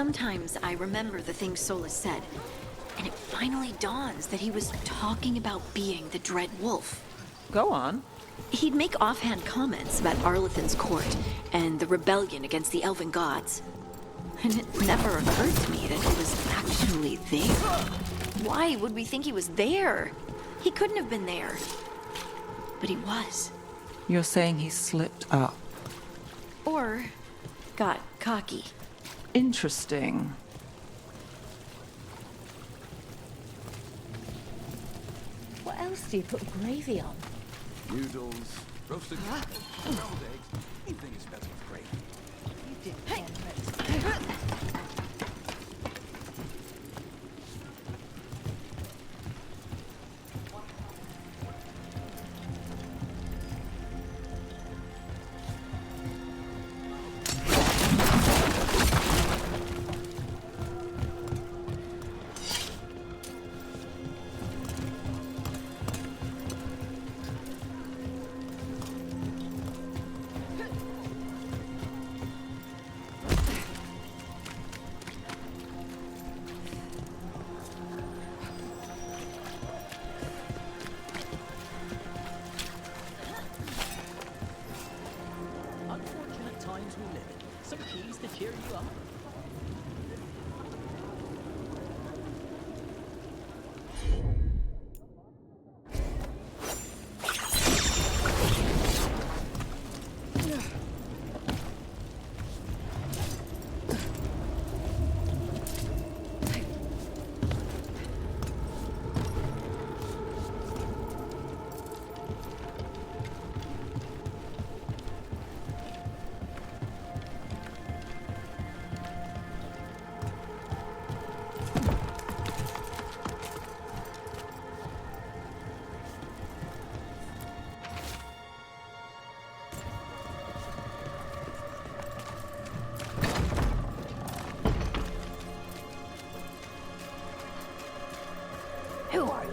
Sometimes I remember the things Solus said, and it finally dawns that he was talking about being the Dread Wolf. Go on. He'd make offhand comments about Arlethan's court and the rebellion against the elven gods. And it never occurred to me that he was actually there. Why would we think he was there? He couldn't have been there. But he was. You're saying he slipped up. Or got cocky. Interesting. What else do you put gravy on? Noodles, roasted scrambled eggs, anything is better with gravy. You did 10 minutes. Who are you?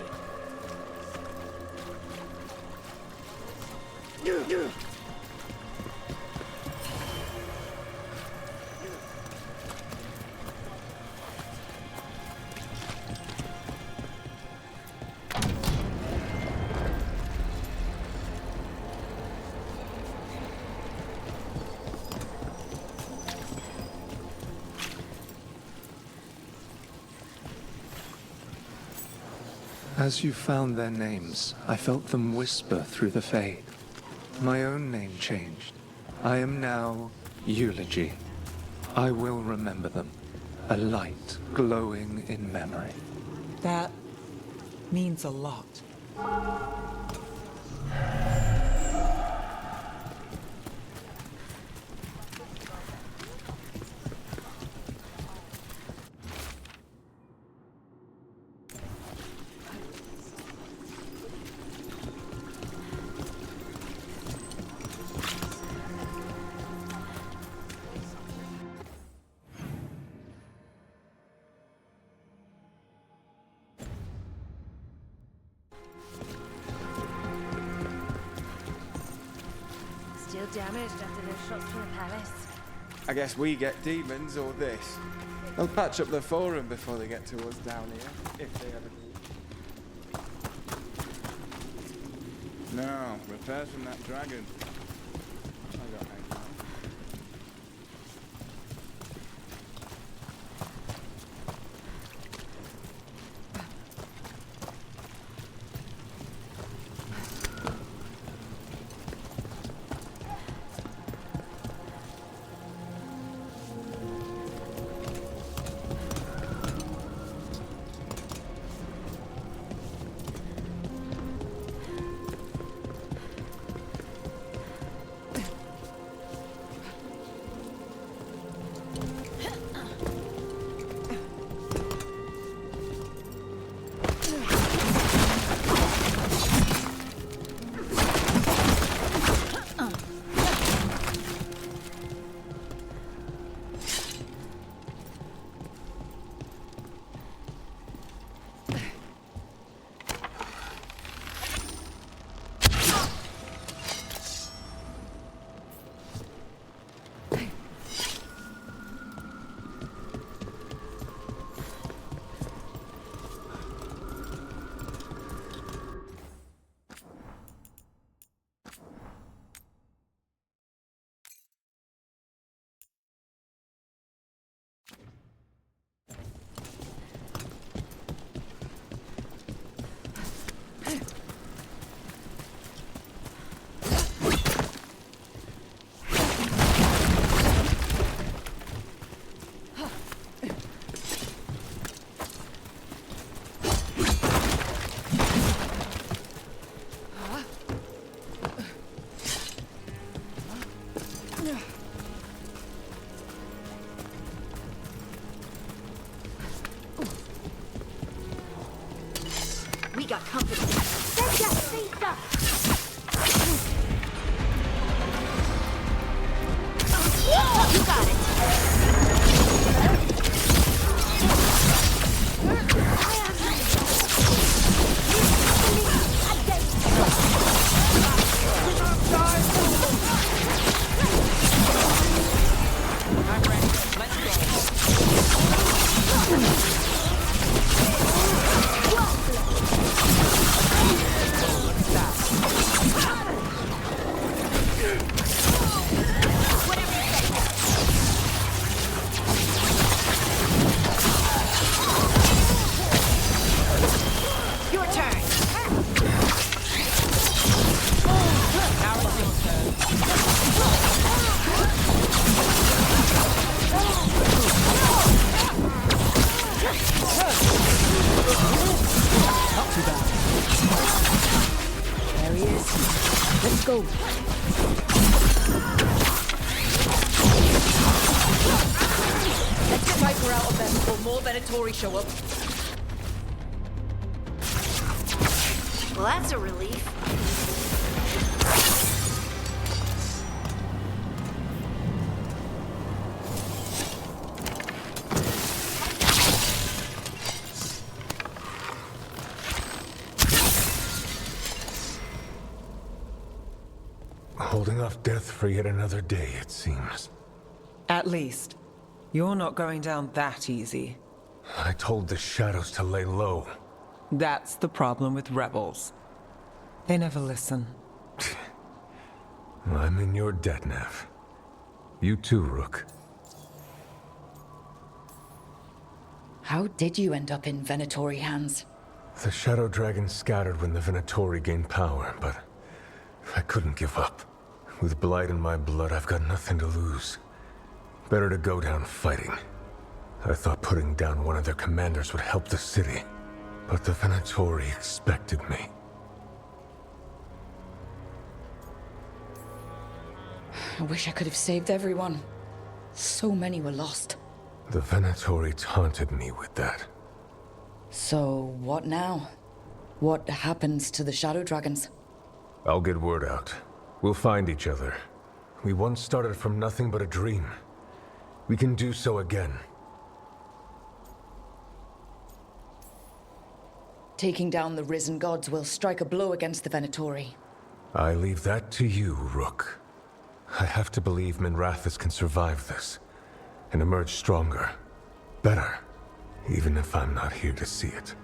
As you found their names, I felt them whisper through the fade. My own name changed. I am now Eulogy. I will remember them. A light glowing in memory. That means a lot. Still damaged after those shots from the palace. I guess we get demons or this. They'll patch up the forum before they get to us down here, if they ever do. No, repairs from that dragon. I got no time. company. You got it. I'm ready. Let's go. Your turn. Now it's your turn. Not too bad. There he is. Let's go. Let's get Viper out of there before more Venatori show up. Well, that's a relief. Holding off death for yet another day, it seems. At least, you're not going down that easy. I told the shadows to lay low. That's the problem with rebels. They never listen. I'm in your debt, Nev. You too, Rook. How did you end up in Venatori hands? The Shadow Dragon scattered when the Venatori gained power, but I couldn't give up. With Blight in my blood, I've got nothing to lose. Better to go down fighting. I thought putting down one of their commanders would help the city, but the Venatori expected me. I wish I could have saved everyone. So many were lost. The Venatori taunted me with that. So, what now? What happens to the Shadow Dragons? I'll get word out. We'll find each other. We once started from nothing but a dream. We can do so again. Taking down the risen gods will strike a blow against the Venatori. I leave that to you, Rook. I have to believe Minrathis can survive this, and emerge stronger. Better, even if I'm not here to see it.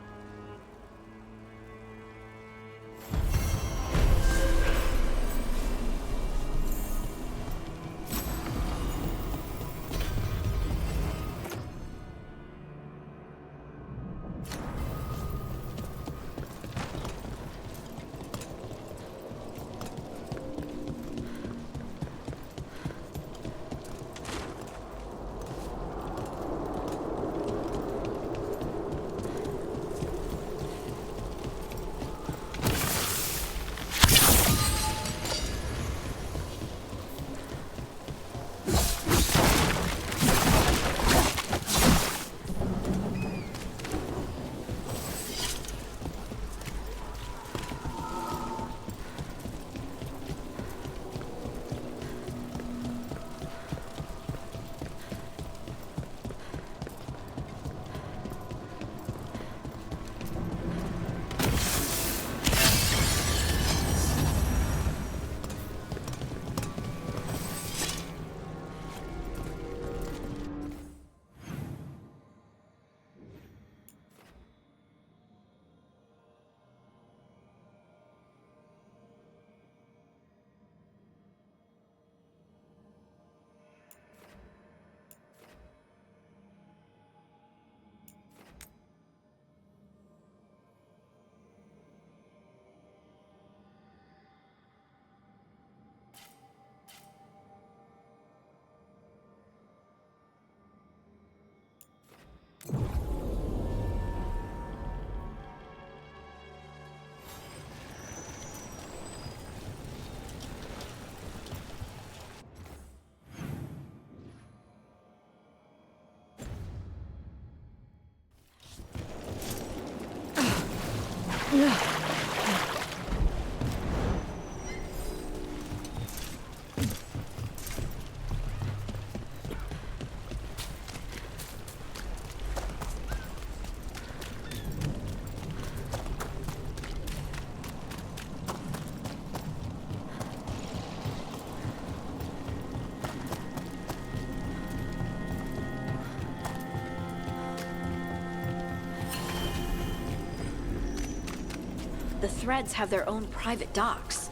Ugh. The Threads have their own private docks.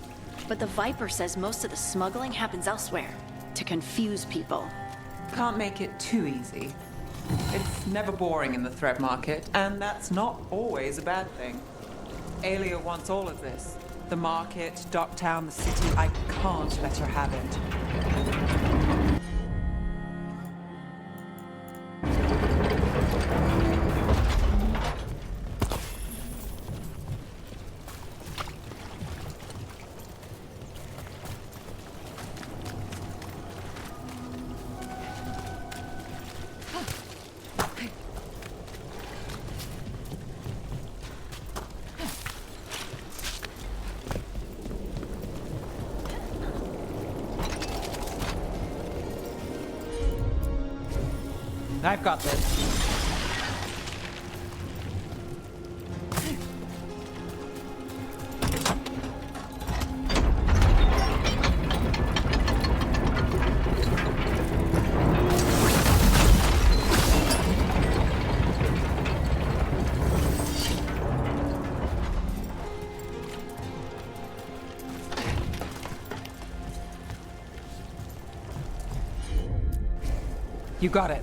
But the Viper says most of the smuggling happens elsewhere, to confuse people. Can't make it too easy. It's never boring in the threat market, and that's not always a bad thing. Alia wants all of this. The market, Docktown, the city. I can't let her have it. I've got this. You got it.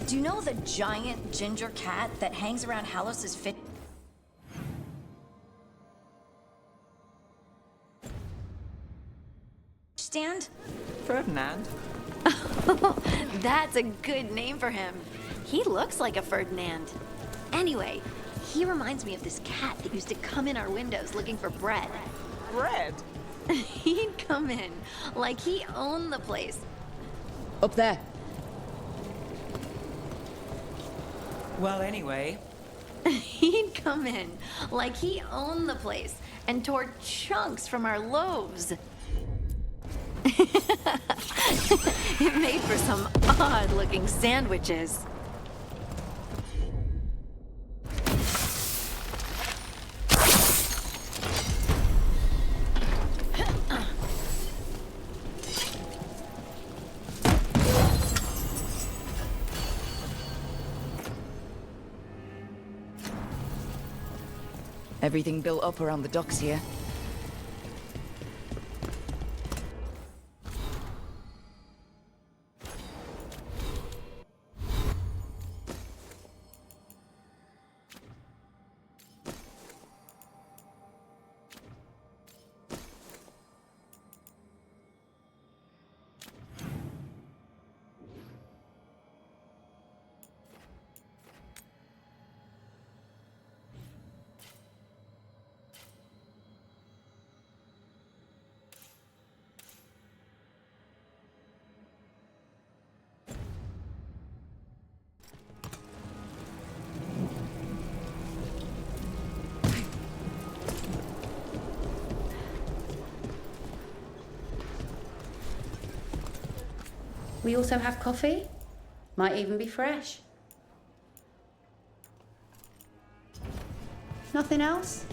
Do you know the giant ginger cat that hangs around Halos's fit stand? Ferdinand? That's a good name for him. He looks like a Ferdinand. Anyway, he reminds me of this cat that used to come in our windows looking for bread. Bread? He'd come in like he owned the place. Up there. Well, anyway. He'd come in like he owned the place and tore chunks from our loaves. It made for some odd-looking sandwiches. Everything built up around the docks here. We also have coffee. Might even be fresh. Nothing else?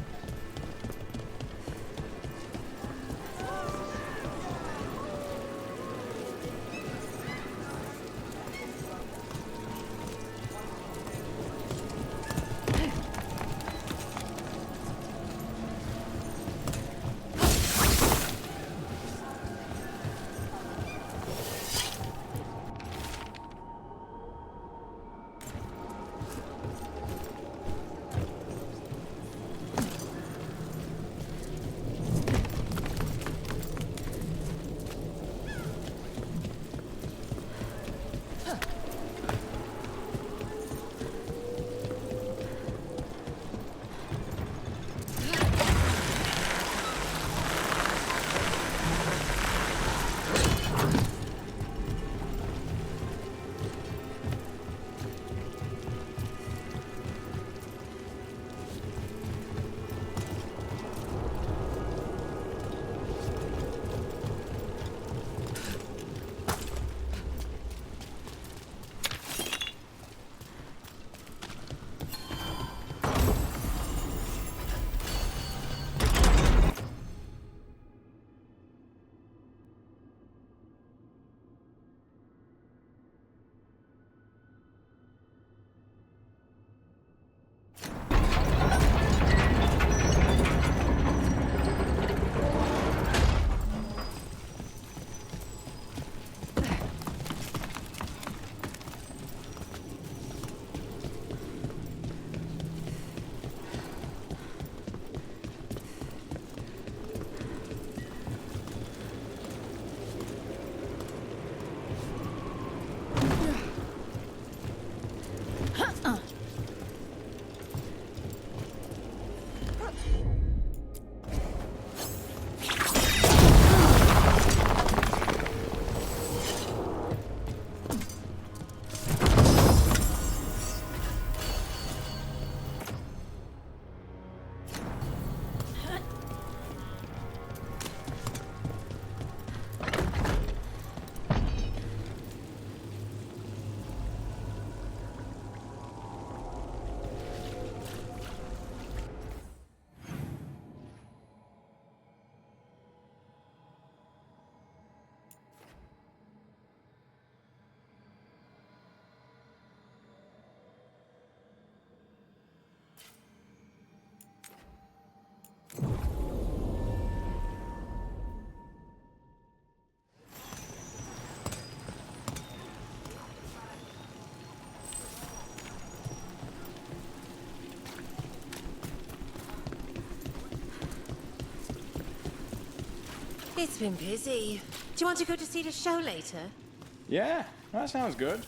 It's been busy. Do you want to go to see the show later? Yeah, that sounds good.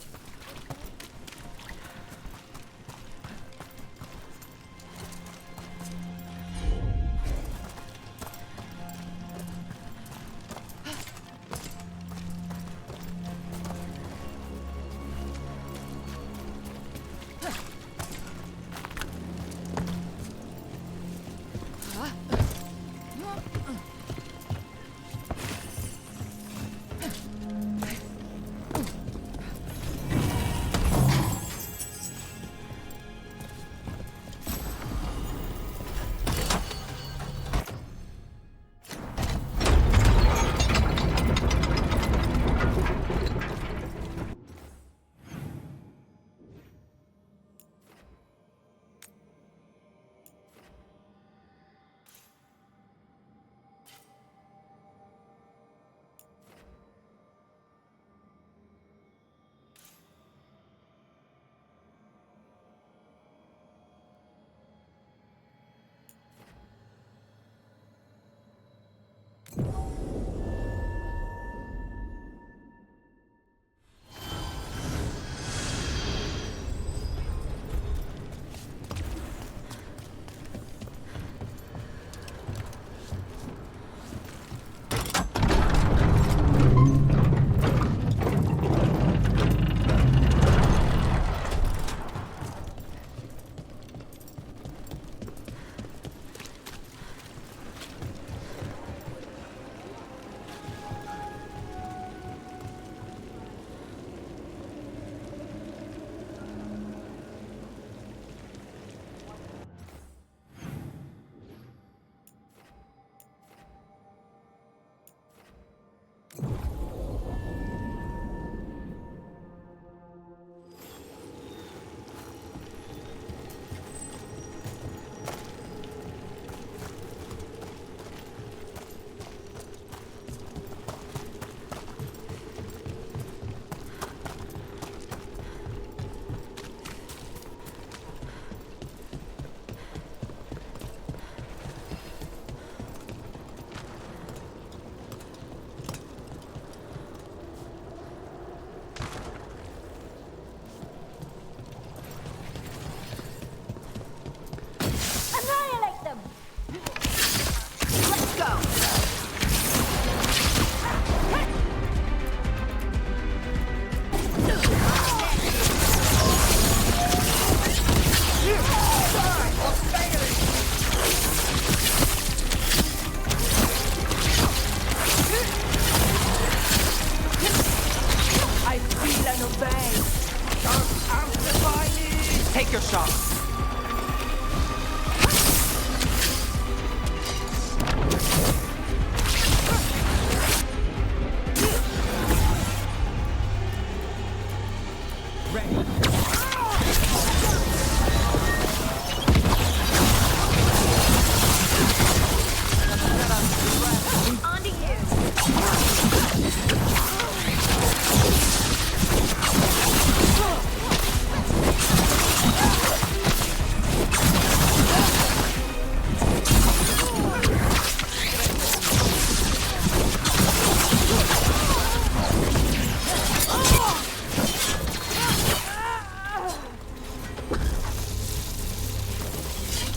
Take your shot.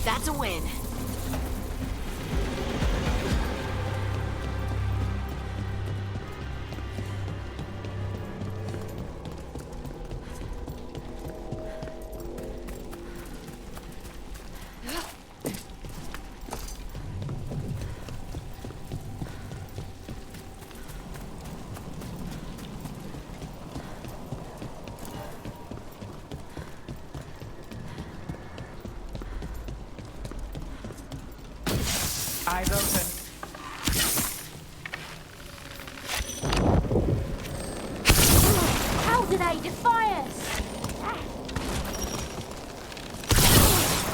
That's a win. Eyes open. How do they defy us?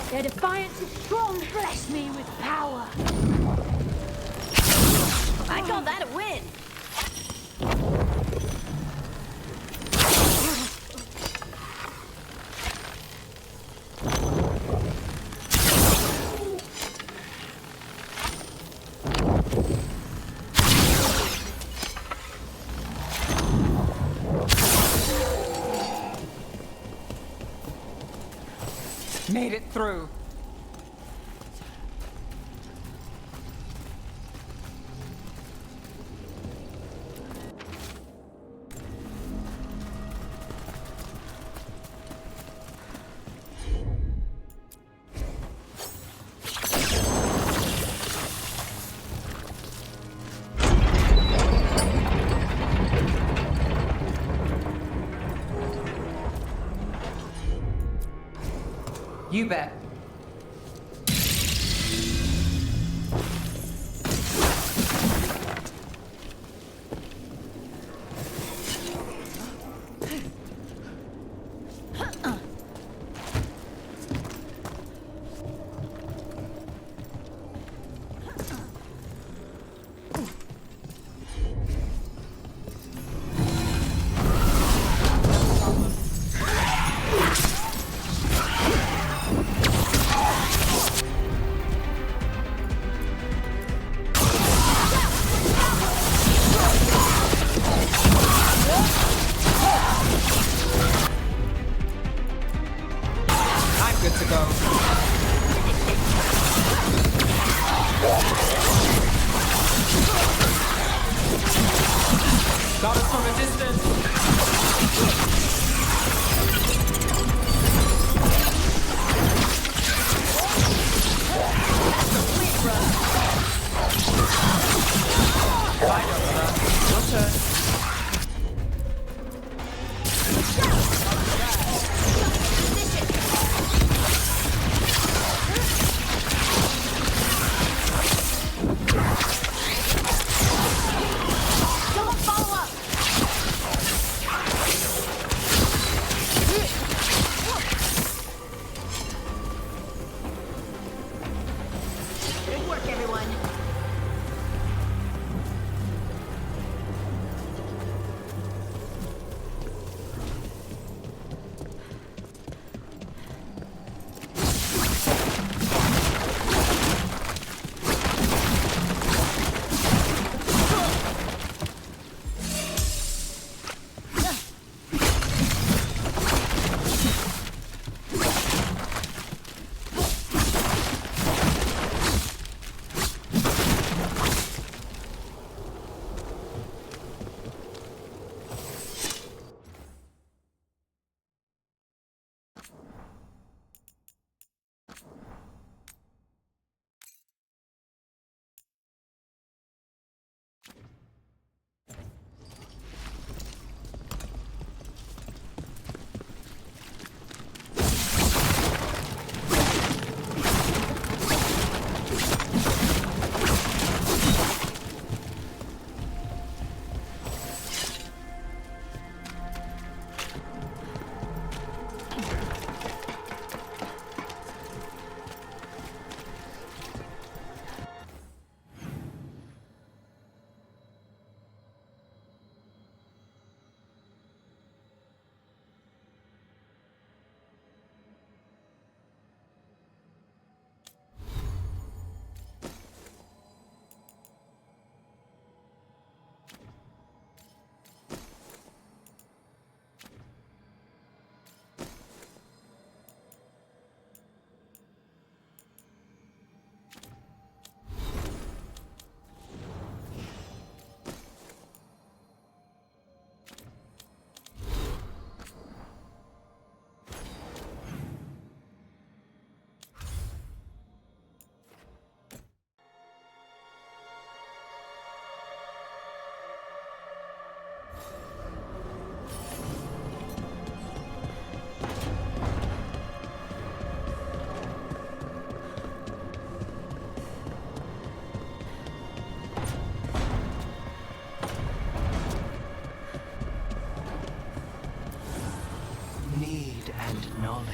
Their defiance is strong. Bless me with power. I call that a win. Made it through. You bet. Good to go. Got us from a distance. Your turn. and knowledge.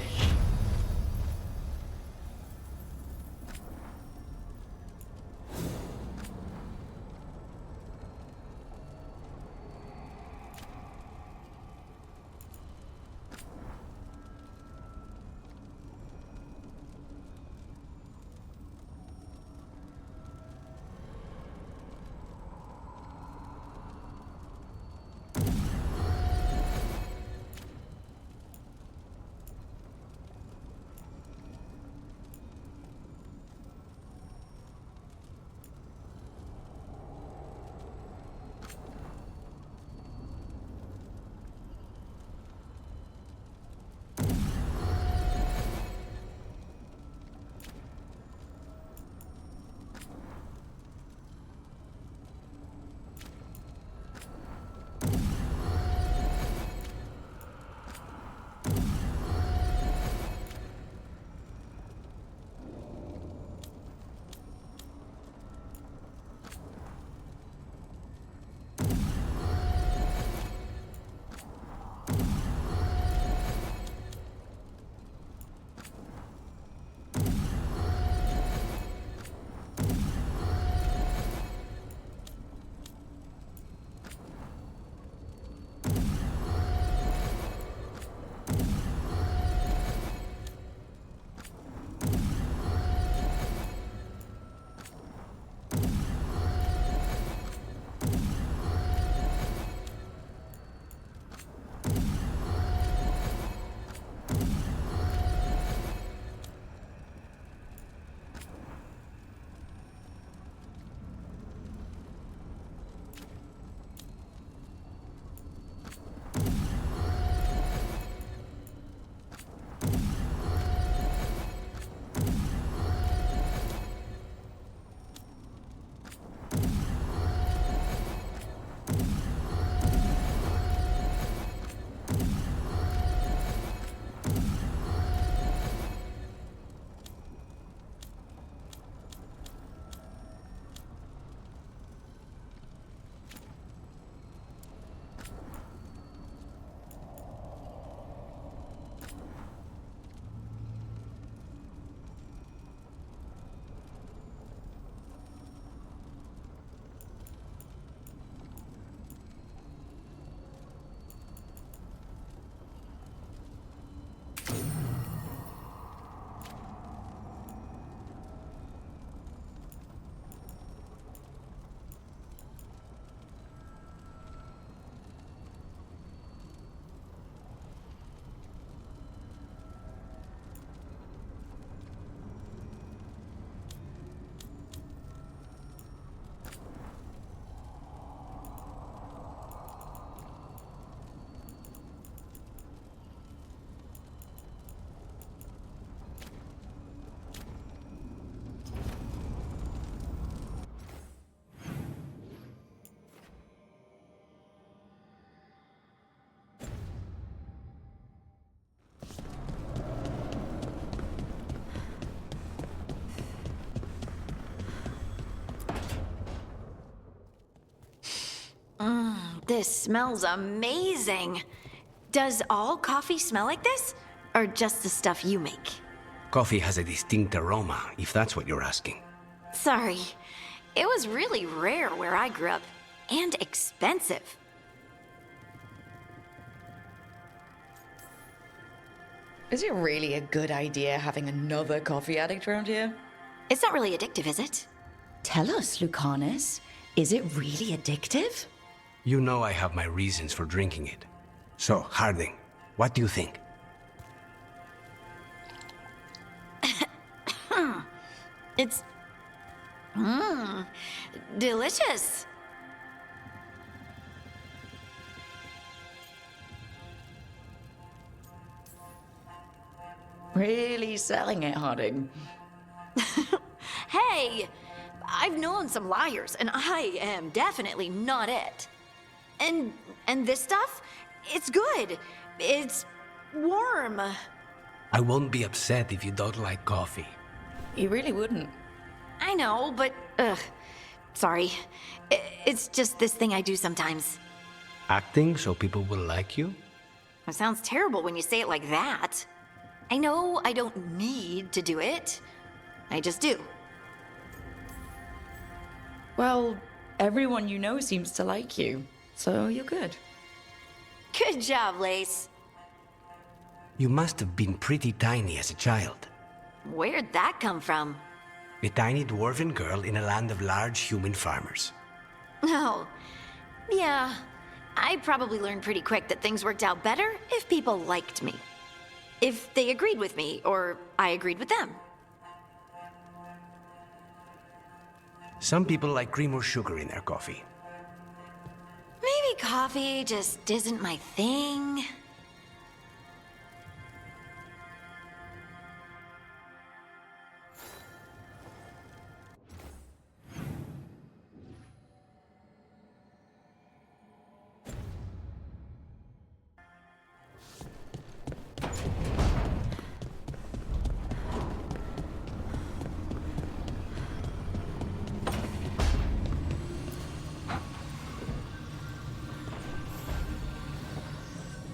This smells amazing. Does all coffee smell like this? Or just the stuff you make? Coffee has a distinct aroma, if that's what you're asking. Sorry. It was really rare where I grew up. And expensive. Is it really a good idea having another coffee addict around here? It's not really addictive, is it? Tell us, Lucanus. Is it really addictive? You know I have my reasons for drinking it. So, Harding, what do you think? It's... delicious. Really selling it, Harding. Hey, I've known some liars, and I am definitely not it. And this stuff, it's good. It's warm. I won't be upset if you don't like coffee. You really wouldn't. I know, but sorry. It's just this thing I do sometimes. Acting so people will like you? It sounds terrible when you say it like that. I know I don't need to do it. I just do. Well, everyone you know seems to like you, so you're good. Good job, Lace. You must have been pretty tiny as a child. Where'd that come from? A tiny dwarven girl in a land of large human farmers. Oh, yeah. I probably learned pretty quick that things worked out better if people liked me. If they agreed with me, or I agreed with them. Some people like cream or sugar in their coffee. Maybe coffee just isn't my thing.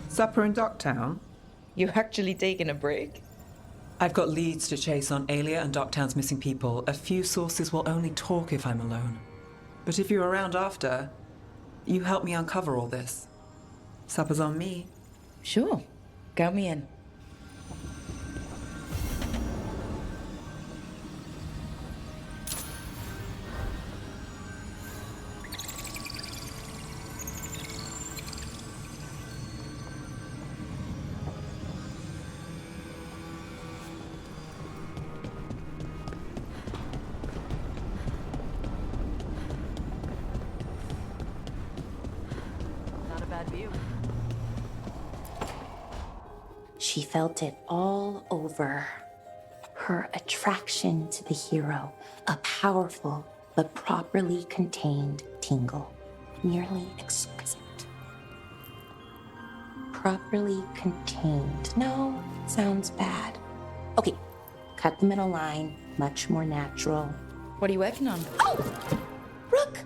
Supper in Docktown? You actually taking a break? I've got leads to chase on Alia and Docktown's missing people. A few sources will only talk if I'm alone. But if you're around after, you help me uncover all this. Supper's on me. Sure. Count me in. She felt it all over. Her attraction to the hero, a powerful but properly contained tingle, nearly exquisite. Properly contained. No, sounds bad. Okay, cut the middle line, much more natural. What are you working on? Oh! Rook!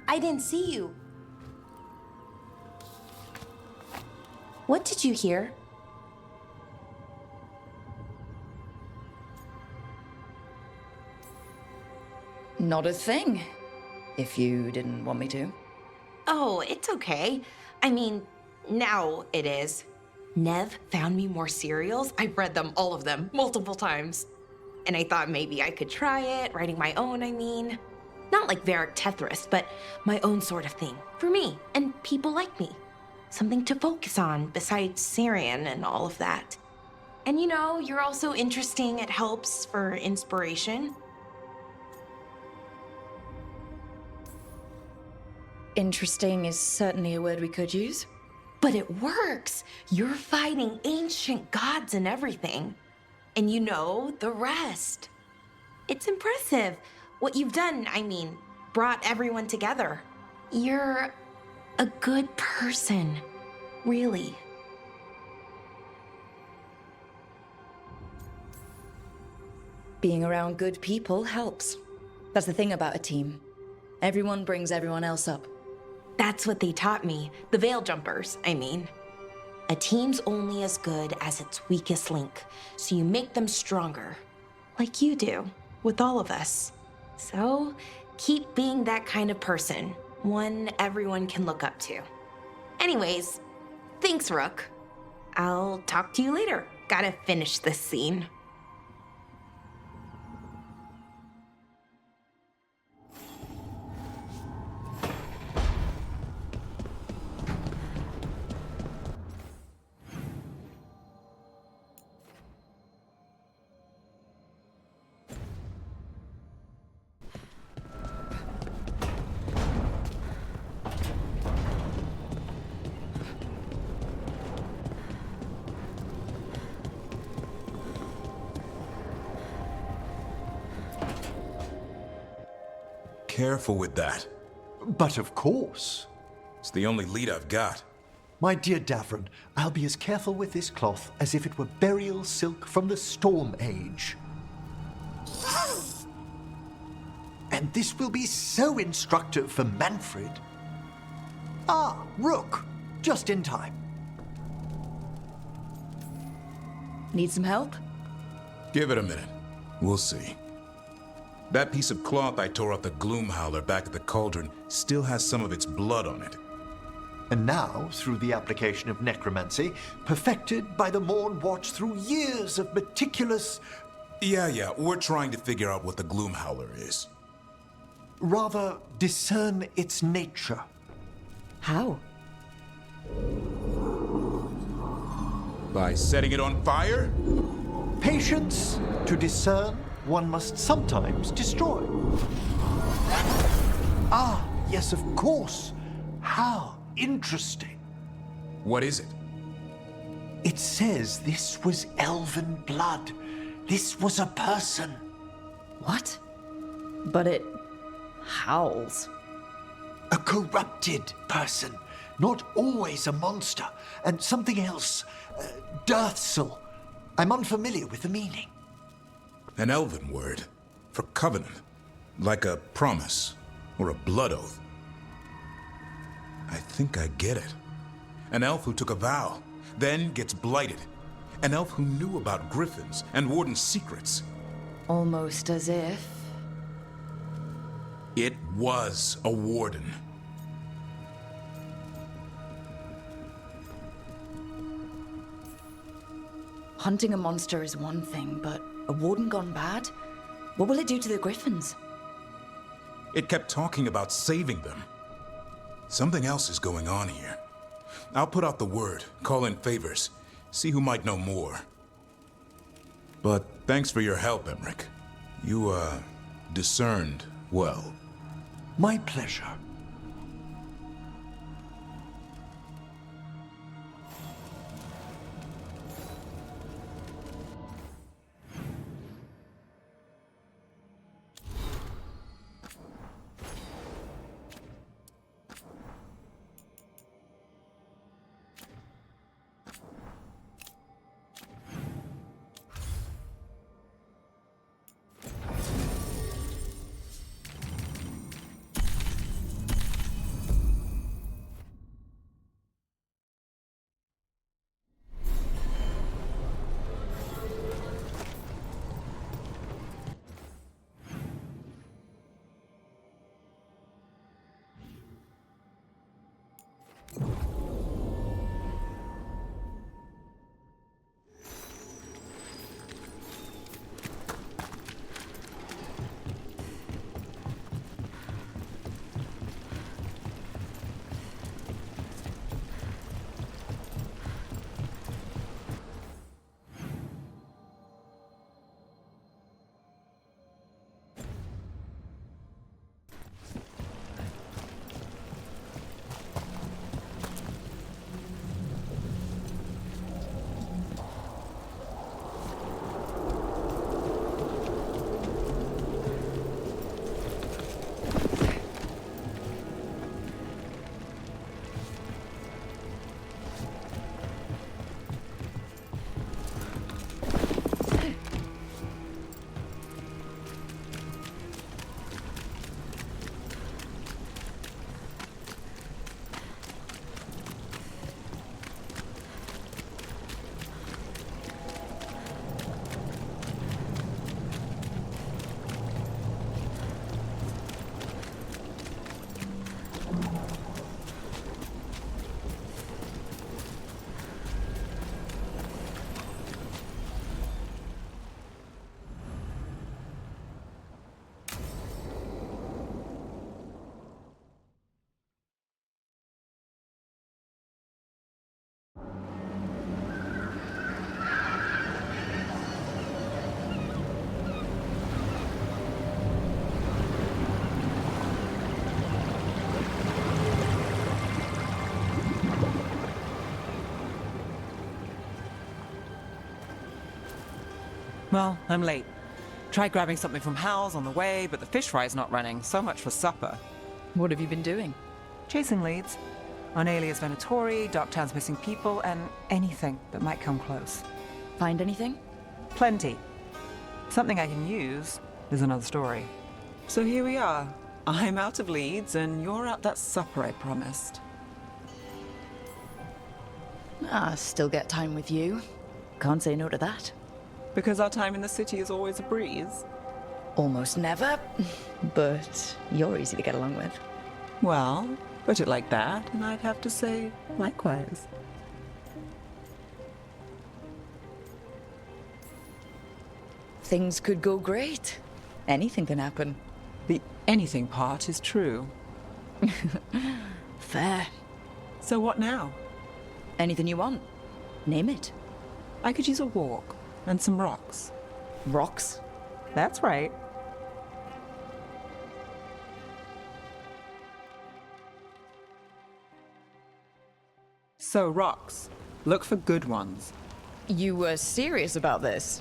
I didn't see you. What did you hear? Not a thing, if you didn't want me to. Oh, it's okay. I mean, now it is. Nev found me more cereals. I've read them, all of them, multiple times. And I thought maybe I could try it, writing my own, I mean. Not like Varric Tethrus, but my own sort of thing. For me, and people like me. Something to focus on besides Syrian and all of that. And you know, you're also interesting. It helps for inspiration. Interesting is certainly a word we could use. But it works. You're fighting ancient gods and everything. And you know the rest. It's impressive. What you've done, I mean, brought everyone together. You're a good person. Really. Being around good people helps. That's the thing about a team. Everyone brings everyone else up. That's what they taught me. The Veil Jumpers, I mean. A team's only as good as its weakest link, so you make them stronger. Like you do, with all of us. So, keep being that kind of person. One everyone can look up to. Anyways, thanks, Rook. I'll talk to you later. Gotta finish this scene. Careful with that. But of course. It's the only lead I've got. My dear Davron, I'll be as careful with this cloth as if it were burial silk from the Storm Age. And this will be so instructive for Manfred. Ah, Rook, just in time. Need some help? Give it a minute. We'll see. That piece of cloth I tore off the Gloom Howler back at the cauldron still has some of its blood on it. And now, through the application of necromancy, perfected by the Morn Watch through years of meticulous... Yeah, we're trying to figure out what the Gloom Howler is. Rather, discern its nature. How? By setting it on fire? Patience. To discern, one must sometimes destroy. Ah, yes, of course. How interesting. What is it? It says this was elven blood. This was a person. What? But it howls. A corrupted person. Not always a monster. And something else. Deathsel. I'm unfamiliar with the meaning. An elven word for covenant. Like a promise or a blood oath. I think I get it. An elf who took a vow, then gets blighted. An elf who knew about griffins and warden's secrets. Almost as if... It was a warden. Hunting a monster is one thing, but a warden gone bad? What will it do to the griffins? It kept talking about saving them. Something else is going on here. I'll put out the word, call in favors, see who might know more. But thanks for your help, Emmerich. You, discerned well. My pleasure. Well, I'm late. Tried grabbing something from Hal's on the way, but the fish fry's not running. So much for supper. What have you been doing? Chasing leads. On Alias Venatori, Darktown's missing people, and anything that might come close. Find anything? Plenty. Something I can use is another story. So here we are. I'm out of leads, and you're out that supper I promised. Still get time with you. can't say no to that. Because our time in the city is always a breeze. Almost never, but you're easy to get along with. Well, put it like that, and I'd have to say likewise. Things could go great. Anything can happen. The anything part is true. Fair. So what now? Anything you want. Name it. I could use a walk and some rocks. Rocks? That's right. So, rocks. Look for good ones. You were serious about this?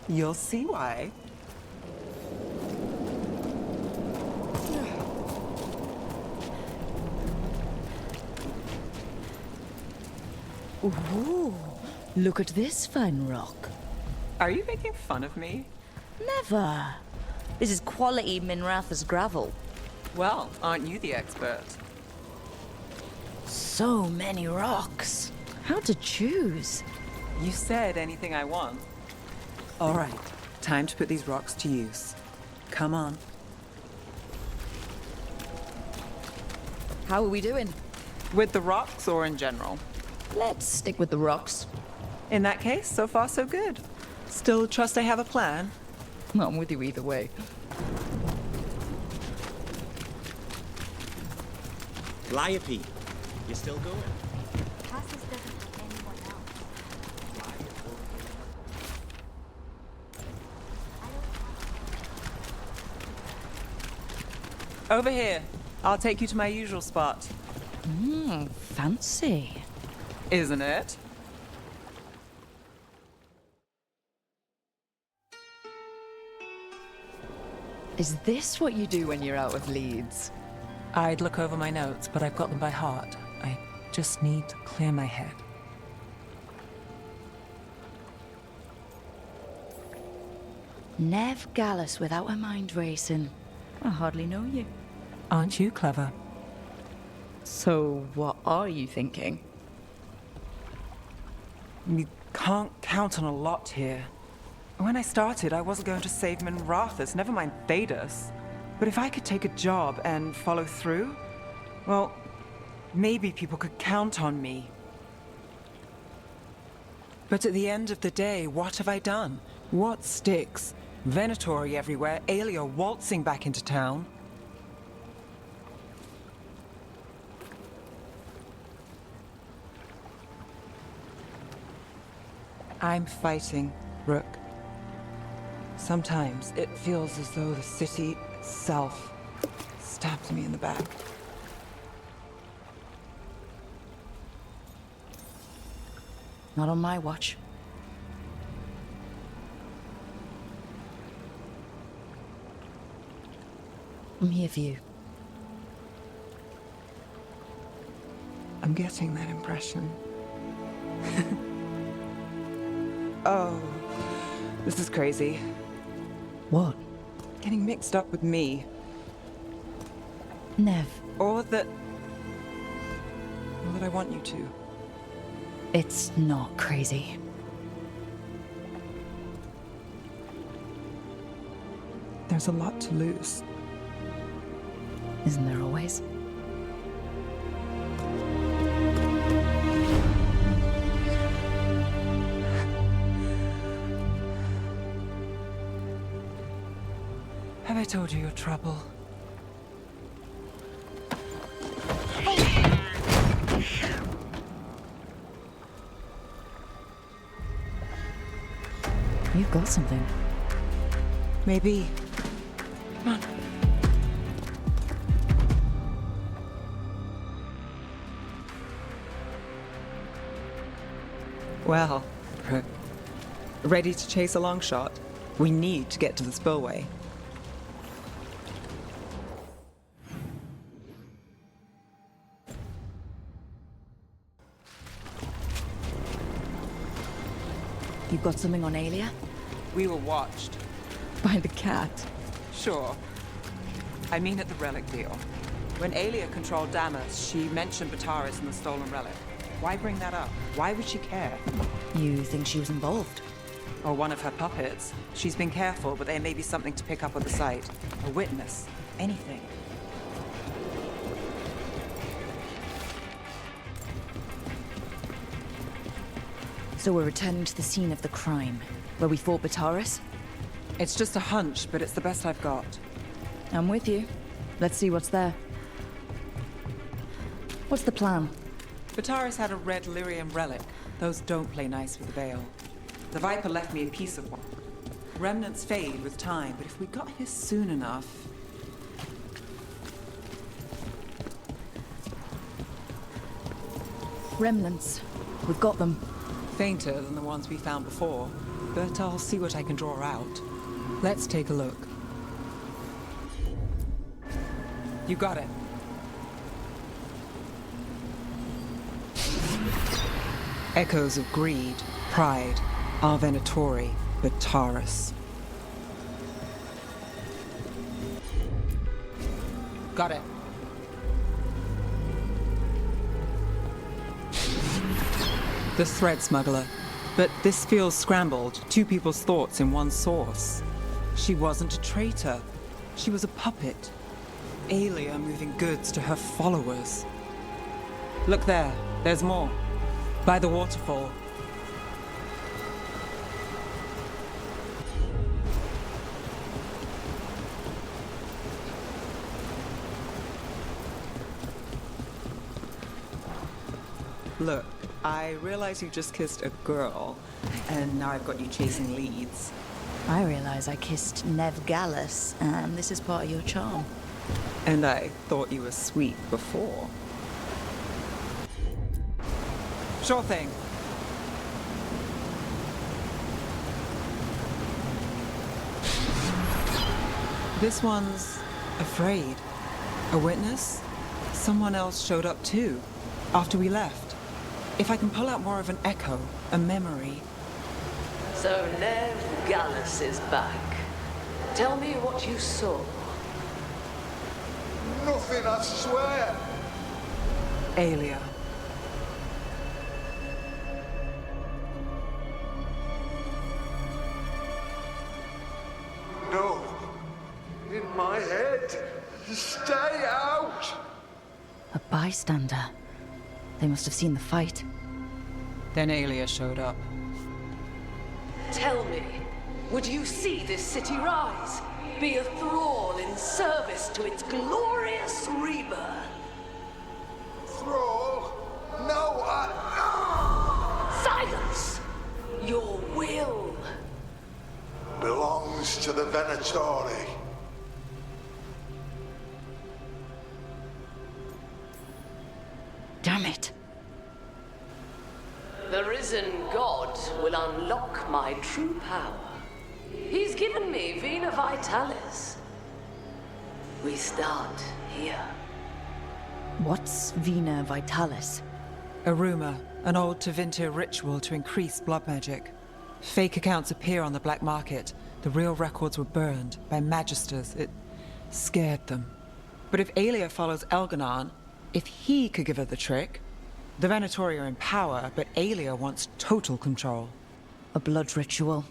You'll see why. Ooh, look at this fine rock. Are you making fun of me? Never. This is quality Minratha's gravel. Well, aren't you the expert? So many rocks. How to choose? You said anything I want. All right, time to put these rocks to use. Come on. How are we doing? With the rocks or in general? Let's stick with the rocks. In that case, so far so good. Still trust I have a plan? I'm with you either way. Liope, you still going? Passes doesn't have anyone else. Over here. I'll take you to my usual spot. Fancy. Isn't it? Is this what you do when you're out of leads? I'd look over my notes, but I've got them by heart. I just need to clear my head. Nev Gallus without a mind racing. I hardly know you. Aren't you clever? So, what are you thinking? You can't count on a lot here. When I started, I wasn't going to save Minrathus, never mind Thedas. But if I could take a job and follow through, well, maybe people could count on me. But at the end of the day, what have I done? What sticks? Venatori everywhere, Aelia waltzing back into town. I'm fighting, Rook. Sometimes it feels as though the city itself stabs me in the back. Not on my watch. I'm here for you. I'm getting that impression. Oh, this is crazy. What? Getting mixed up with me. Nev. Or that I want you to. It's not crazy. There's a lot to lose. Isn't there always? Have I told you your trouble? You've got something. Maybe. Come on. Well, ready to chase a long shot? We need to get to the spillway. You've got something on Aelia? We were watched. By the cat? Sure. I mean at the relic deal. When Aelia controlled Damas, she mentioned Bataris and the stolen relic. Why bring that up? Why would she care? You think she was involved? Or one of her puppets. She's been careful, but there may be something to pick up at the site. A witness. Anything. So we're returning to the scene of the crime, where we fought Bataris? It's just a hunch, but it's the best I've got. I'm with you. Let's see what's there. What's the plan? Bataris had a red lyrium relic. Those don't play nice with the Veil. The Viper left me a piece of one. Remnants fade with time, but if we got here soon enough... Remnants. We've got them. Fainter than the ones we found before, but I'll see what I can draw out. Let's take a look. You got it. Echoes of greed, pride, our Venatori, Bataris. Got it. The thread smuggler. But this feels scrambled. Two people's thoughts in one source. She wasn't a traitor. She was a puppet. Aelia moving goods to her followers. Look there. There's more. By the waterfall. Look, I realize you just kissed a girl, and now I've got you chasing leads. I realize I kissed Nev Gallus, and this is part of your charm. And I thought you were sweet before. Sure thing. This one's afraid. A witness? Someone else showed up too, after we left. If I can pull out more of an echo, a memory. So Nev Gallus is back. Tell me what you saw. Nothing, I swear. Aelia. No. In my head. Stay out! A bystander. They must have seen the fight. Then Aelia showed up. Tell me, would you see this city rise? Be a thrall in service to its glorious rebirth? Thrall? No, Silence! Your will belongs to the Venatori. Damn it. The risen god will unlock my true power. He's given me Vena Vitalis. We start here. What's Vena Vitalis? A rumor, an old Tevinter ritual to increase blood magic. Fake accounts appear on the black market. The real records were burned by magisters. It scared them. But if Aelia follows Elganon, if he could give her the trick, the Venatori are in power, but Aelia wants total control. A blood ritual.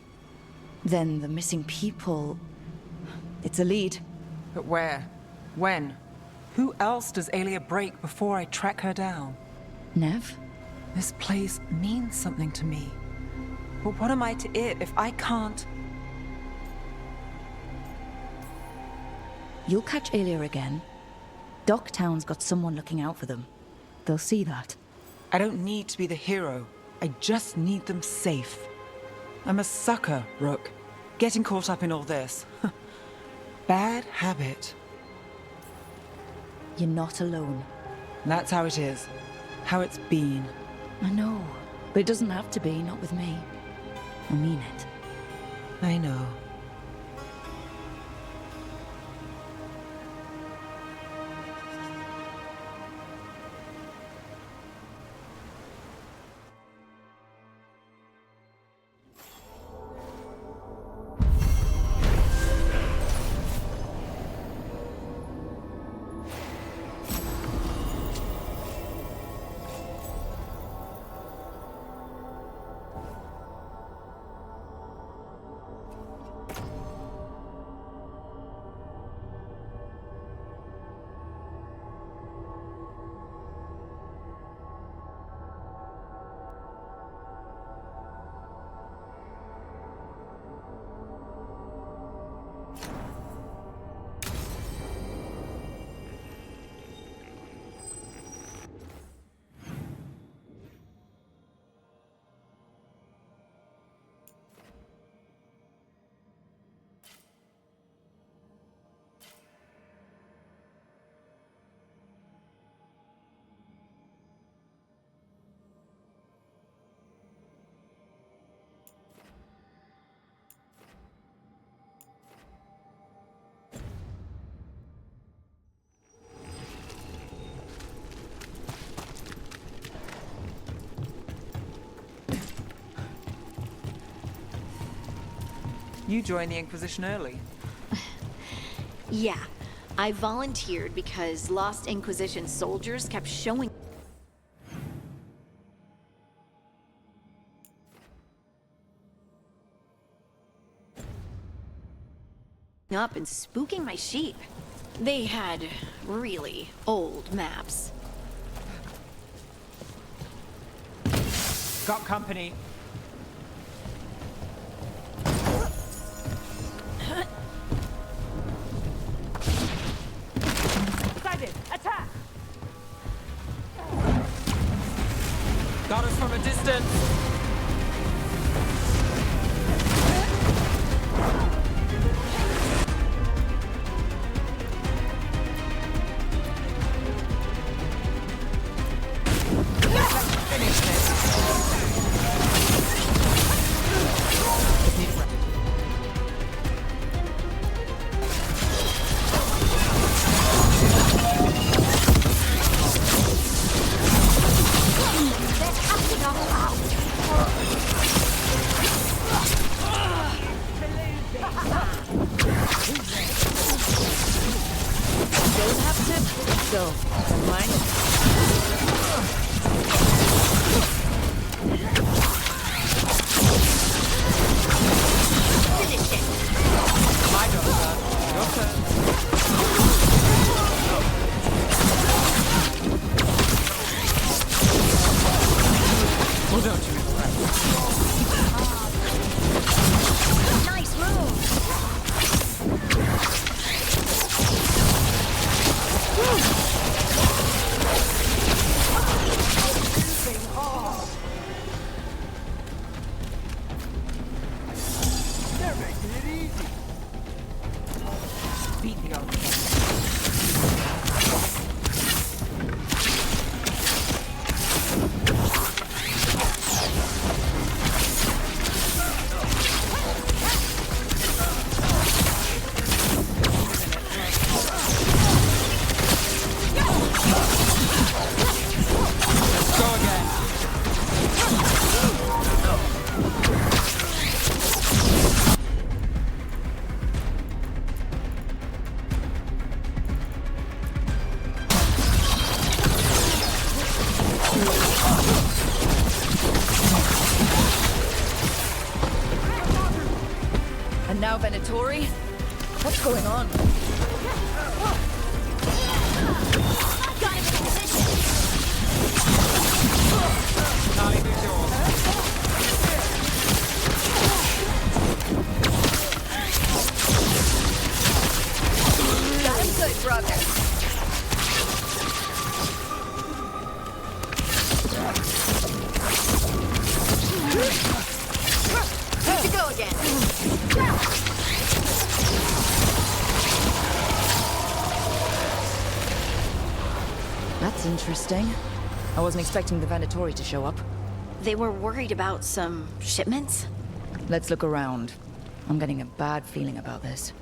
Then the missing people... It's a lead. But where? When? Who else does Aelia break before I track her down? Nev? This place means something to me. But what am I to it if I can't... You'll catch Aelia again. Docktown's got someone looking out for them. They'll see that. I don't need to be the hero. I just need them safe. I'm a sucker, Rook. Getting caught up in all this. Bad habit. You're not alone. That's how it is. How it's been. I know. But it doesn't have to be, not with me. I mean it. I know. You joined the Inquisition early. Yeah, I volunteered because Lost Inquisition soldiers kept showing up and spooking my sheep. They had really old maps. Got company. Sighted! Attack! Got us from a distance. And now Venatori? What's going on? Got him good, brother. Good to go again. That's interesting. I wasn't expecting the Venatori to show up. They were worried about some shipments? Let's look around. I'm getting a bad feeling about this.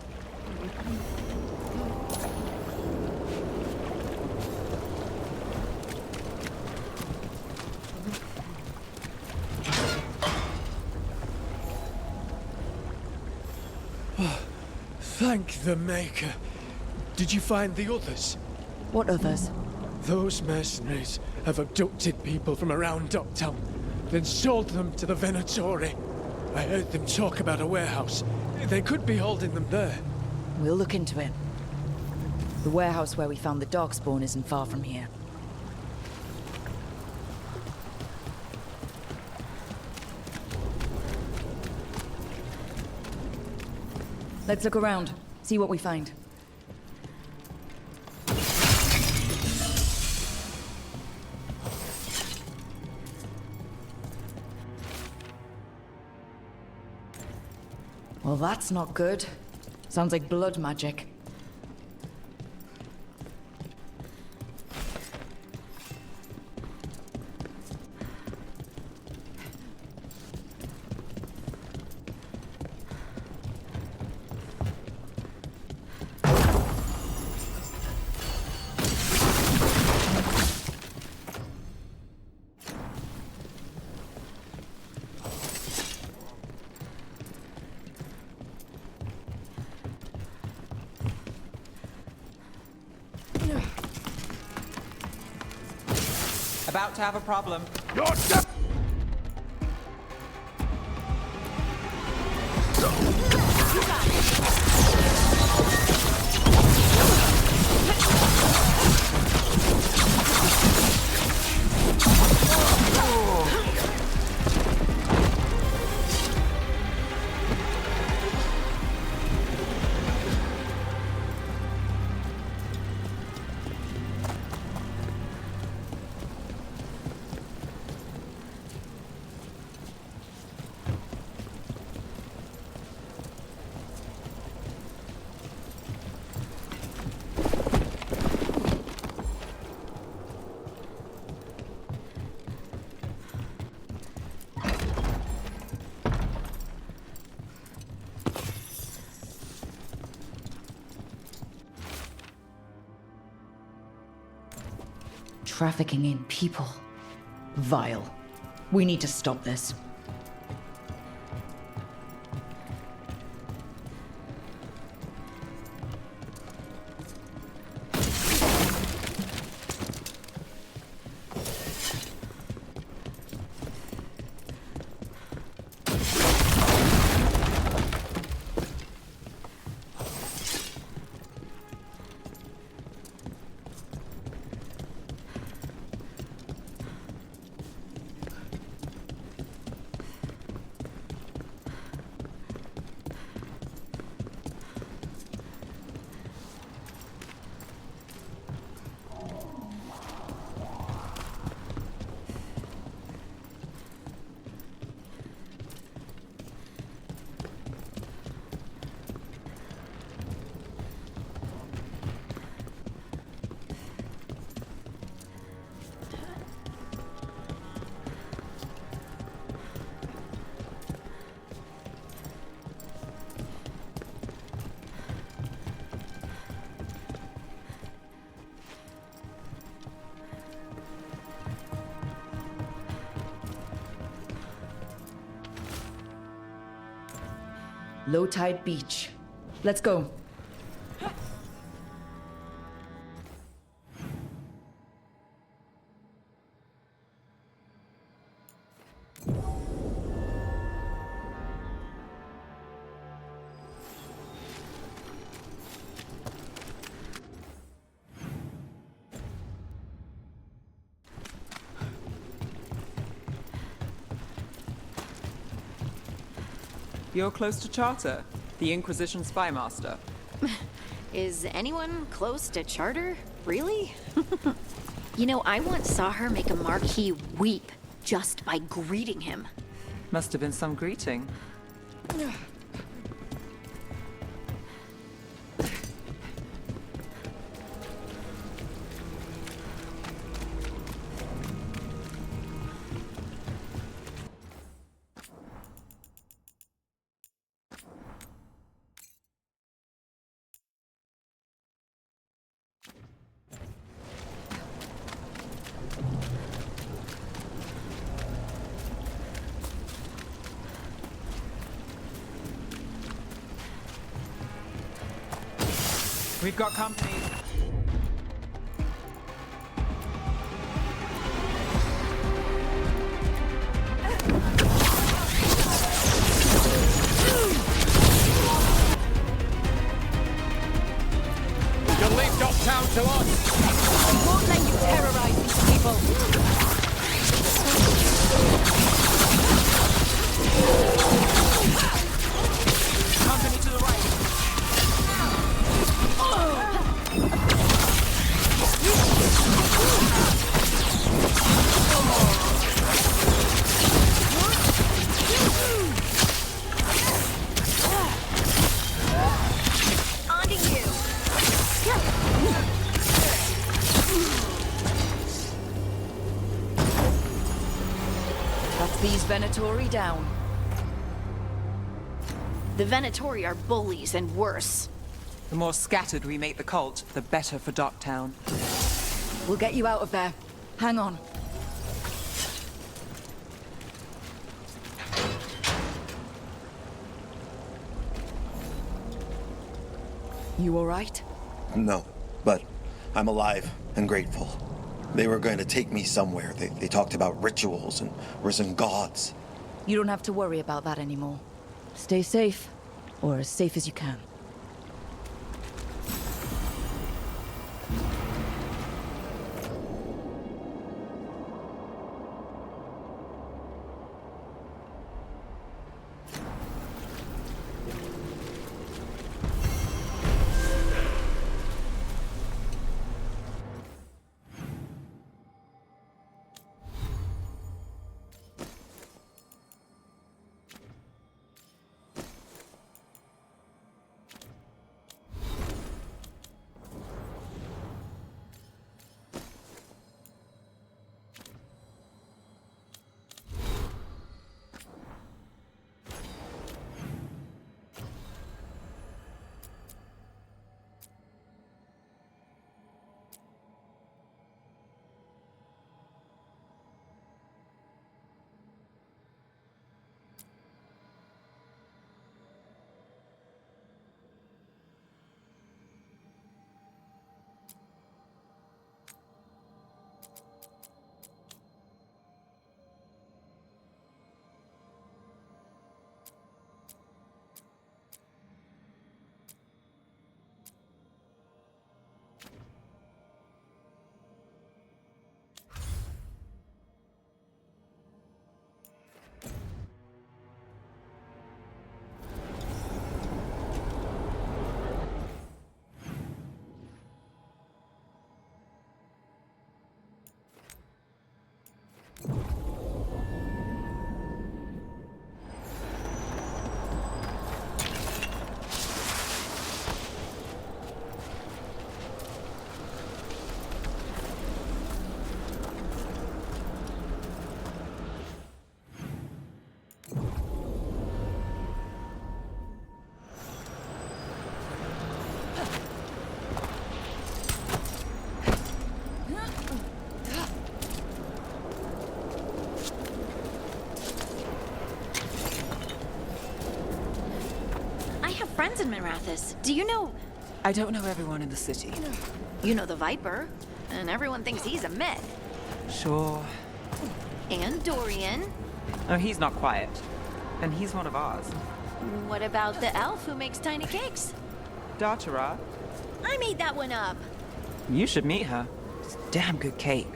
Thank the Maker. Did you find the others? What others? Those mercenaries have abducted people from around Docktown, then sold them to the Venatori. I heard them talk about a warehouse. They could be holding them there. We'll look into it. The warehouse where we found the Darkspawn isn't far from here. Let's look around, see what we find. Well, that's not good. Sounds like blood magic. about to have a problem. Trafficking in people. Vile. We need to stop this. Low tide beach. Let's go. You're close to Charter, the Inquisition spy master. Is anyone close to Charter? Really? You know, I once saw her make a Marquis weep just by greeting him. Must have been some greeting. We've got company. You'll leave Dogtown to us! We won't let you terrorize these people! Company to the right. These Venatori down. The Venatori are bullies and worse. The more scattered we make the cult, the better for Dogtown. We'll get you out of there. Hang on. You all right? No, but I'm alive and grateful. They were going to take me somewhere. They talked about rituals and risen gods. You don't have to worry about that anymore. Stay safe, or as safe as you can. Friends in Minrathous. Do you know... I don't know everyone in the city. You know the Viper, and everyone thinks he's a myth. Sure. And Dorian. Oh, he's not quiet. And he's one of ours. What about the elf who makes tiny cakes? Datara. I made that one up. You should meet her. It's damn good cake.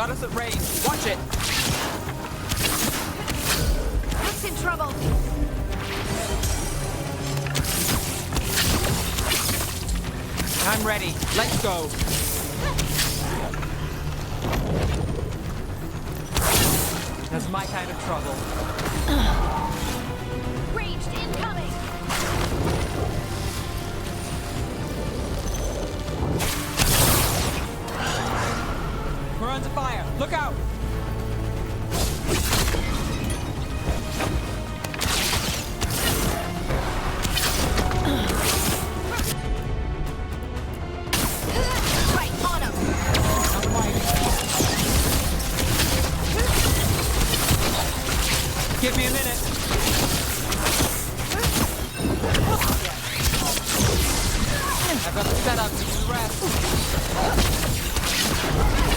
Got us at range. Watch it. Looks in trouble. I'm ready. Let's go. That's my kind of trouble. Ranged incoming. We're under fire. Look out. Right on him. Give me a minute. I've got the setup to do the rest.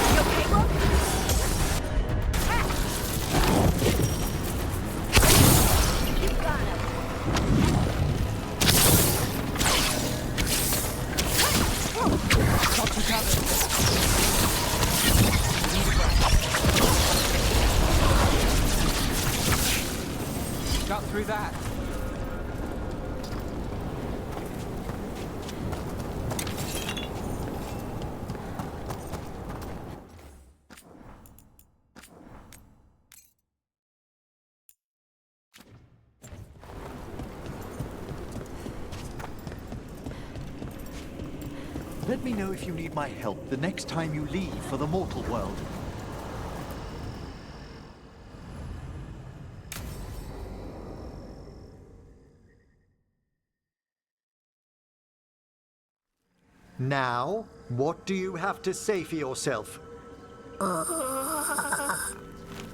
You okay, Rook? You got him. Got you covered. Need a breath. Got through that. Let me know if you need my help the next time you leave for the mortal world. Now, what do you have to say for yourself?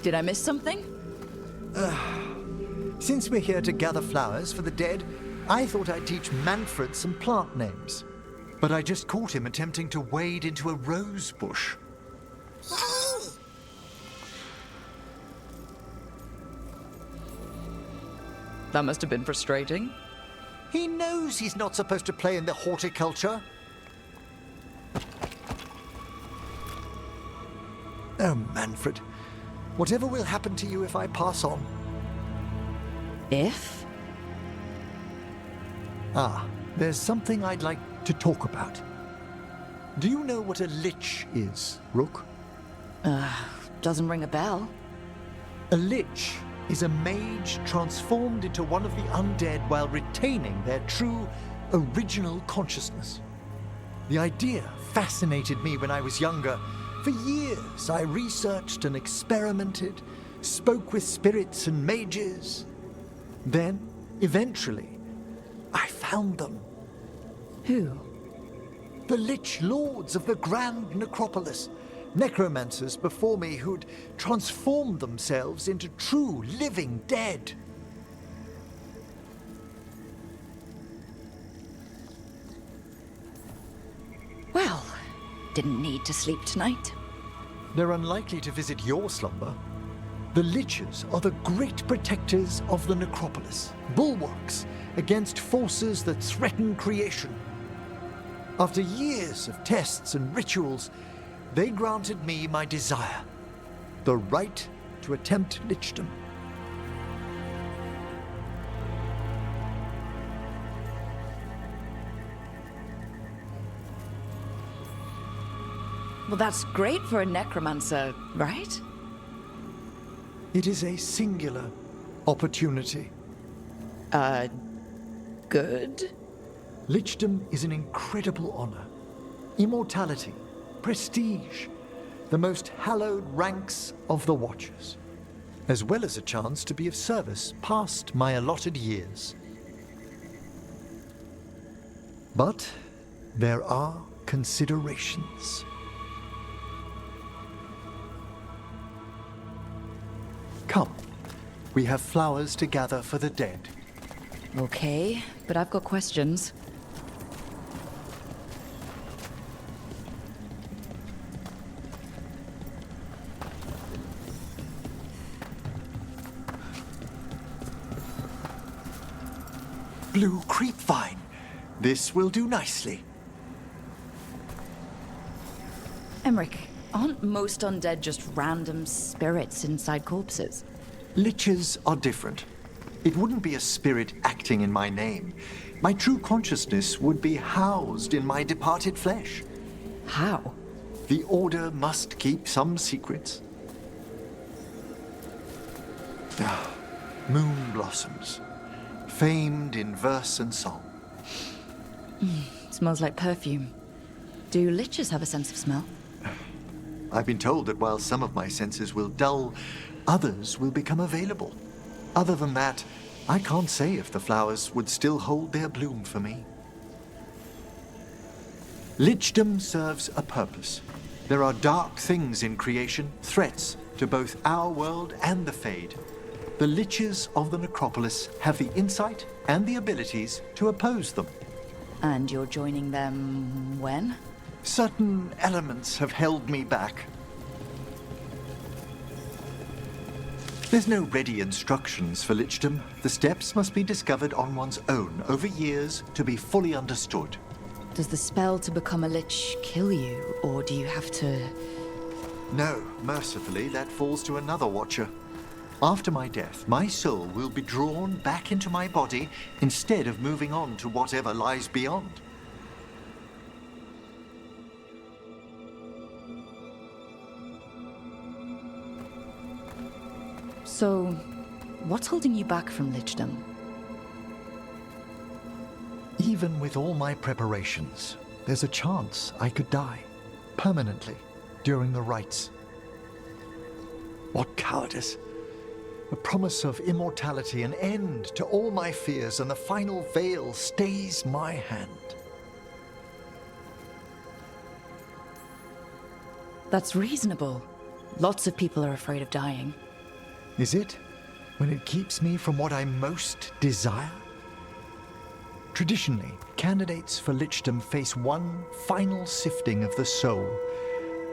Did I miss something? Since we're here to gather flowers for the dead, I thought I'd teach Manfred some plant names. But I just caught him attempting to wade into a rose bush. That must have been frustrating. He knows he's not supposed to play in the horticulture. Oh, Manfred. Whatever will happen to you if I pass on? If? Ah, there's something I'd like to talk about. Do you know what a lich is, Rook? Doesn't ring a bell. A lich is a mage transformed into one of the undead while retaining their true, original consciousness. The idea fascinated me when I was younger. For years, I researched and experimented, spoke with spirits and mages. Then, eventually, I found them. Who? The Lich Lords of the Grand Necropolis. Necromancers before me who'd transformed themselves into true living dead. Well, didn't need to sleep tonight. They're unlikely to visit your slumber. The Liches are the great protectors of the Necropolis, bulwarks against forces that threaten creation. After years of tests and rituals, they granted me my desire, the right to attempt lichdom. Well, that's great for a necromancer, right? It is a singular opportunity. Good? Lichdom is an incredible honor. Immortality, prestige, the most hallowed ranks of the Watchers, as well as a chance to be of service past my allotted years. But there are considerations. Come, we have flowers to gather for the dead. Okay, but I've got questions. Blue creepvine. This will do nicely. Emmerich, Aren't most undead just random spirits inside corpses? Liches are different. It wouldn't be a spirit acting in my name. My true consciousness would be housed in my departed flesh. How? The Order must keep some secrets. Moon blossoms, famed in verse and song. Smells like perfume. Do liches have a sense of smell? I've been told that while some of my senses will dull, others will become available. Other than that, I can't say if the flowers would still hold their bloom for me. Lichdom serves a purpose. There are dark things in creation, threats to both our world and the Fade. The Liches of the Necropolis have the insight and the abilities to oppose them. And you're joining them when? Certain elements have held me back. There's no ready instructions for Lichdom. The steps must be discovered on one's own over years to be fully understood. Does the spell to become a lich kill you, or do you have to... No, mercifully, that falls to another watcher. After my death, my soul will be drawn back into my body instead of moving on to whatever lies beyond. So, what's holding you back from Lichdom? Even with all my preparations, there's a chance I could die, permanently, during the rites. What cowardice! A promise of immortality, an end to all my fears, and the final veil stays my hand. That's reasonable. Lots of people are afraid of dying. Is it? When it keeps me from what I most desire? Traditionally, candidates for Lichdom face one final sifting of the soul.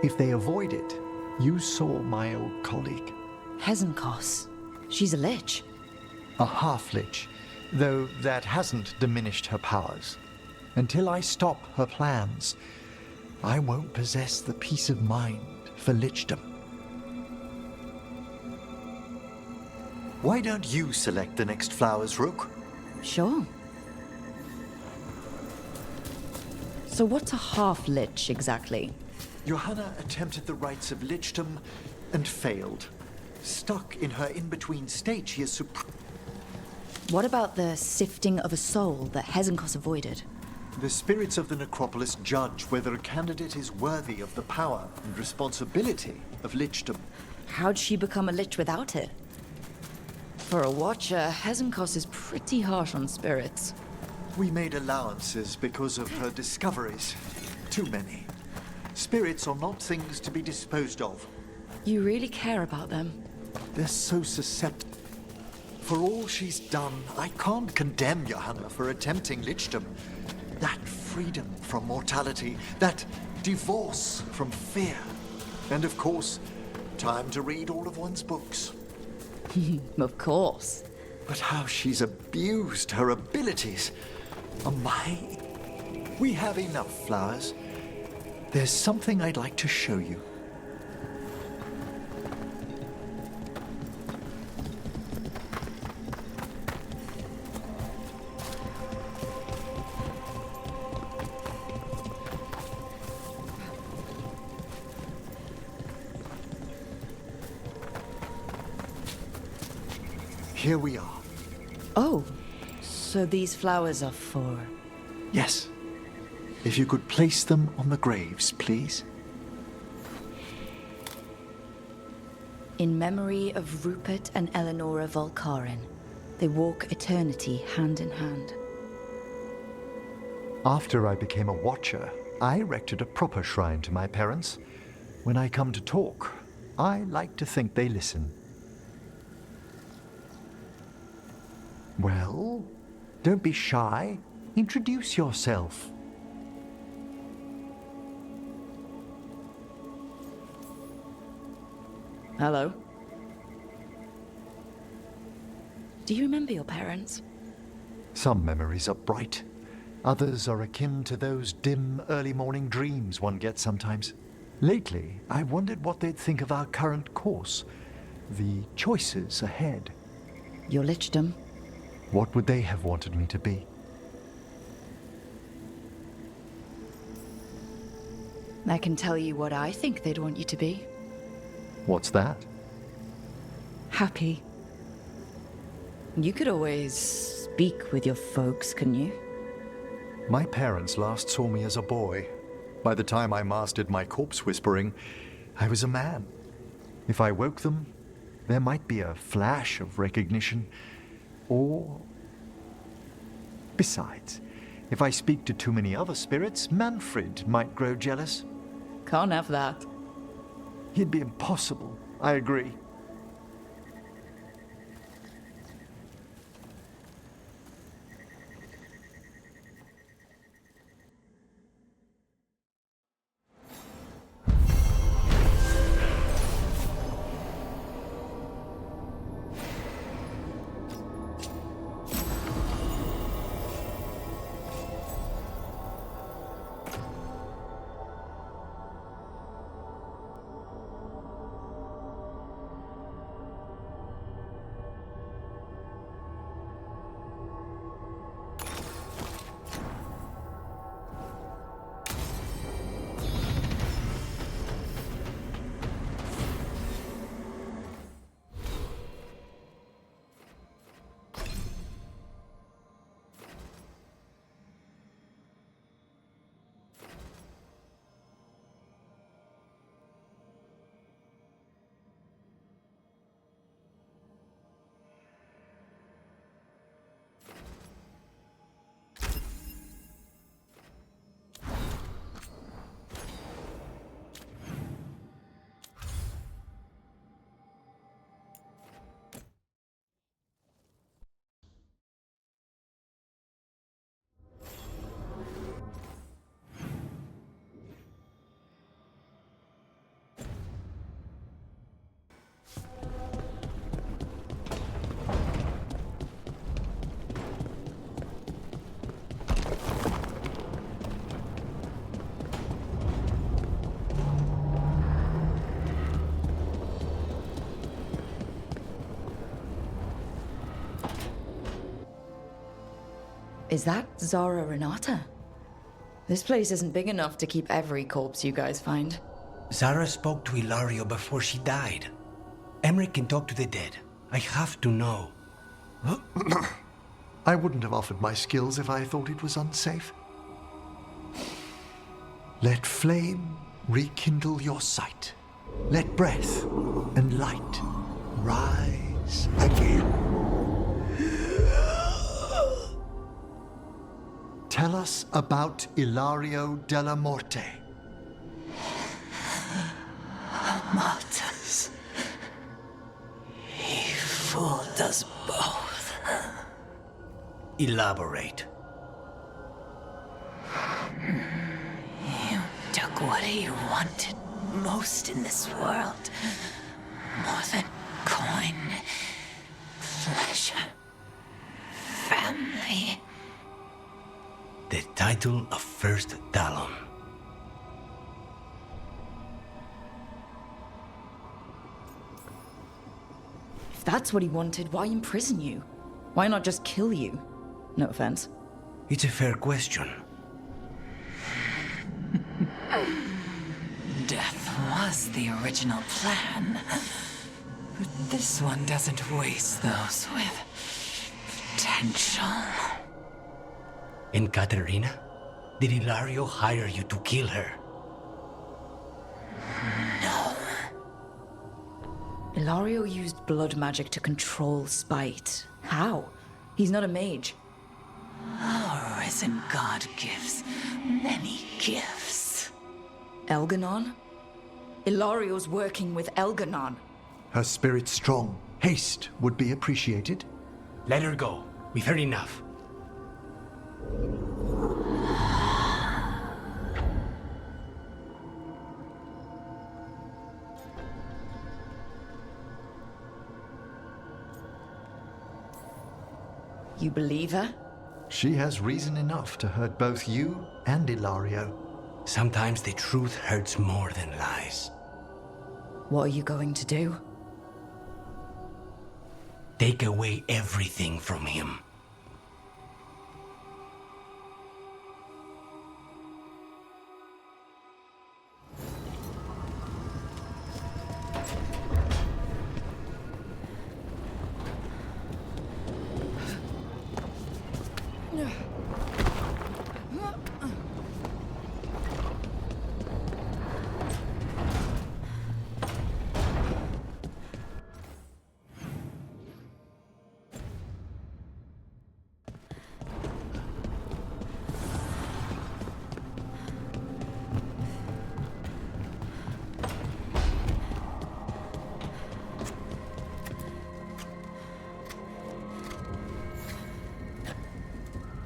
If they avoid it, you saw my old colleague. Hezenkos. She's a lich. A half-lich, though that hasn't diminished her powers. Until I stop her plans, I won't possess the peace of mind for Lichdom. Why don't you select the next flowers, Rook? Sure. So what's a half-lich exactly? Johanna attempted the rites of Lichdom and failed. Stuck in her in-between state, she is What about the sifting of a soul that Hezenkos avoided? The spirits of the Necropolis judge whether a candidate is worthy of the power and responsibility of Lichdom. How'd she become a lich without it? For a watcher, Hezenkos is pretty harsh on spirits. We made allowances because of her discoveries. Too many. Spirits are not things to be disposed of. You really care about them? They're so susceptible. For all she's done, I can't condemn Johanna for attempting Lichdom. That freedom from mortality, that divorce from fear. And of course, time to read all of one's books. Of course. But how she's abused her abilities. Oh my. We have enough flowers. There's something I'd like to show you. Here we are. Oh, so these flowers are for... Yes. If you could place them on the graves, please. In memory of Rupert and Eleonora Volkaren, they walk eternity hand in hand. After I became a watcher, I erected a proper shrine to my parents. When I come to talk, I like to think they listen. Well, don't be shy. Introduce yourself. Hello. Do you remember your parents? Some memories are bright. Others are akin to those dim, early morning dreams one gets sometimes. Lately, I wondered what they'd think of our current course, the choices ahead. Your lichdom. What would they have wanted me to be? I can tell you what I think they'd want you to be. What's that? Happy. You could always speak with your folks, couldn't you? My parents last saw me as a boy. By the time I mastered my corpse whispering, I was a man. If I woke them, there might be a flash of recognition, or... Besides, if I speak to too many other spirits, Manfred might grow jealous. Can't have that. It'd be impossible, I agree. Is that Zara Renata? This place isn't big enough to keep every corpse you guys find. Zara spoke to Ilario before she died. Emmerich can talk to the dead. I have to know. I wouldn't have offered my skills if I thought it was unsafe. Let flame rekindle your sight. Let breath and light rise again. Tell us about Ilario della Morte. Martyrs. He fooled us both. Elaborate. You took what he wanted most in this world. More than coin, pleasure, family. The title of First Talon. If that's what he wanted, why imprison you? Why not just kill you? No offense. It's a fair question. Death was the original plan. But this one doesn't waste those with potential. And Katerina? Did Ilario hire you to kill her? No. Ilario used blood magic to control spite. How? He's not a mage. Our risen god gives many gifts. Elganon? Ilario's working with Elganon. Her spirit strong. Haste would be appreciated. Let her go. We've heard enough. You believe her? She has reason enough to hurt both you and Ilario. Sometimes the truth hurts more than lies. What are you going to do? Take away everything from him.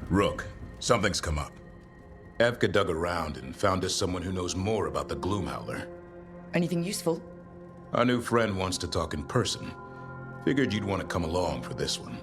Rook, something's come up. Evka dug around and found us someone who knows more about the Gloomhowler. Anything useful? Our new friend wants to talk in person. Figured you'd want to come along for this one.